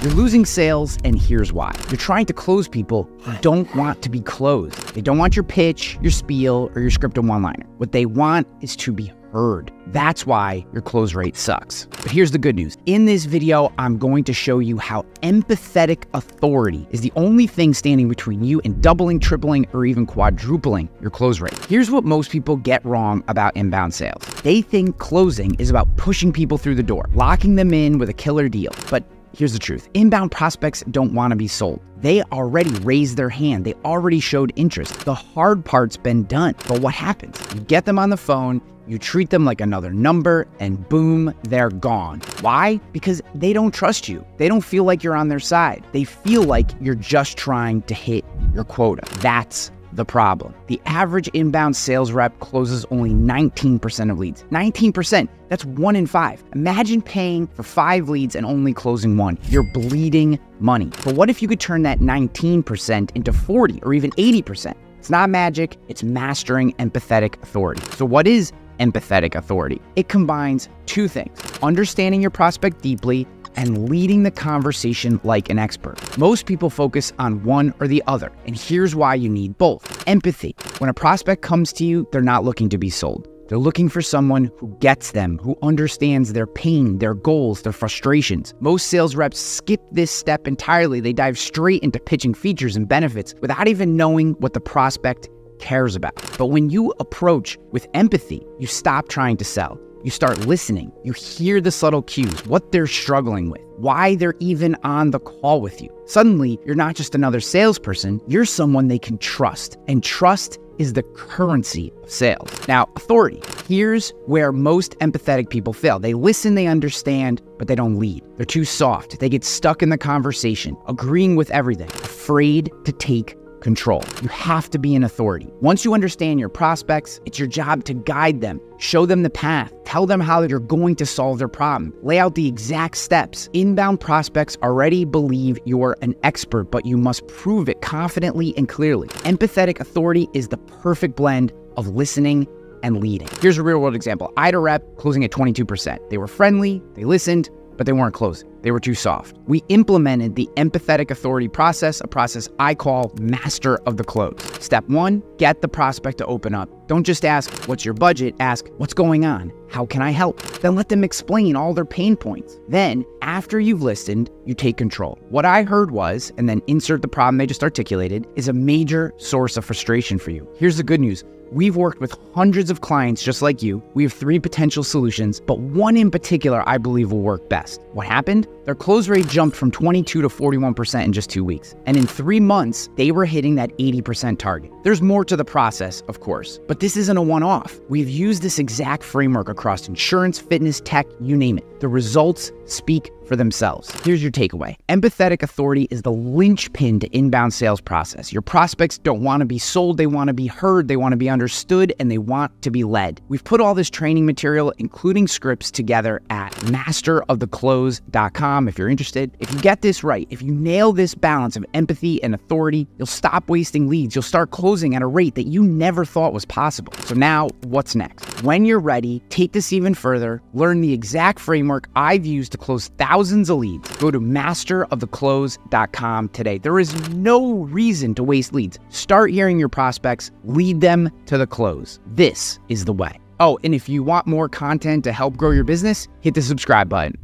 You're losing sales, and here's why. You're trying to close people who don't want to be closed. They don't want your pitch, your spiel, or your scripted one-liner. What they want is to be heard. That's why your close rate sucks. But here's the good news. In this video, I'm going to show you how empathetic authority is the only thing standing between you and doubling, tripling, or even quadrupling your close rate. Here's what most people get wrong about inbound sales. They think closing is about pushing people through the door, locking them in with a killer deal. But here's the truth. Inbound prospects don't want to be sold. They already raised their hand. They already showed interest. The hard part's been done. But what happens? You get them on the phone, you treat them like another number, and boom, they're gone. Why? Because they don't trust you. They don't feel like you're on their side. They feel like you're just trying to hit your quota. That's the problem. The average inbound sales rep closes only 19% of leads. 19%, that's 1 in 5. Imagine paying for 5 leads and only closing 1. You're bleeding money. But what if you could turn that 19% into 40 or even 80%? It's not magic, it's mastering empathetic authority. So what is empathetic authority? It combines 2 things: understanding your prospect deeply and leading the conversation like an expert. Most people focus on one or the other, and here's why you need both. Empathy. When a prospect comes to you, they're not looking to be sold. They're looking for someone who gets them, who understands their pain, their goals, their frustrations. Most sales reps skip this step entirely. They dive straight into pitching features and benefits without even knowing what the prospect cares about. But when you approach with empathy, you stop trying to sell. You start listening. You hear the subtle cues, what they're struggling with, why they're even on the call with you. Suddenly, you're not just another salesperson, you're someone they can trust. And trust is the currency of sales. Now, authority. Here's where most empathetic people fail. They listen, they understand, but they don't lead. They're too soft. They get stuck in the conversation, agreeing with everything, afraid to take control. You have to be an authority. Once you understand your prospects, it's your job to guide them, show them the path, tell them how you're going to solve their problem, lay out the exact steps. Inbound prospects already believe you're an expert, but you must prove it confidently and clearly. Empathetic authority is the perfect blend of listening and leading. Here's a real world example. I had a rep closing at 22%. They were friendly, they listened, but they weren't closing. They were too soft. We implemented the empathetic authority process, a process I call master of the close. Step 1, get the prospect to open up. Don't just ask, what's your budget? Ask, what's going on? How can I help? Then let them explain all their pain points. Then, after you've listened, you take control. What I heard was, and then insert the problem they just articulated, is a major source of frustration for you. Here's the good news. We've worked with hundreds of clients just like you. We have 3 potential solutions, but one in particular I believe will work best. What happened? Their close rate jumped from 22 to 41% in just 2 weeks. And in 3 months, they were hitting that 80% target. There's more to the process, of course, but this isn't a one-off. We've used this exact framework across insurance, fitness, tech, you name it. The results speak for themselves. Here's your takeaway. Empathetic authority is the linchpin to inbound sales process. Your prospects don't want to be sold. They want to be heard. They want to be understood, and they want to be led. We've put all this training material, including scripts, together at masteroftheclose.com if you're interested. If you get this right, if you nail this balance of empathy and authority, you'll stop wasting leads. You'll start closing at a rate that you never thought was possible. So now, what's next? When you're ready, take this even further. Learn the exact framework I've used to close thousands of leads. Go to masteroftheclose.com today. There is no reason to waste leads. Start hearing your prospects, lead them to the close. This is the way. Oh, and if you want more content to help grow your business, hit the subscribe button.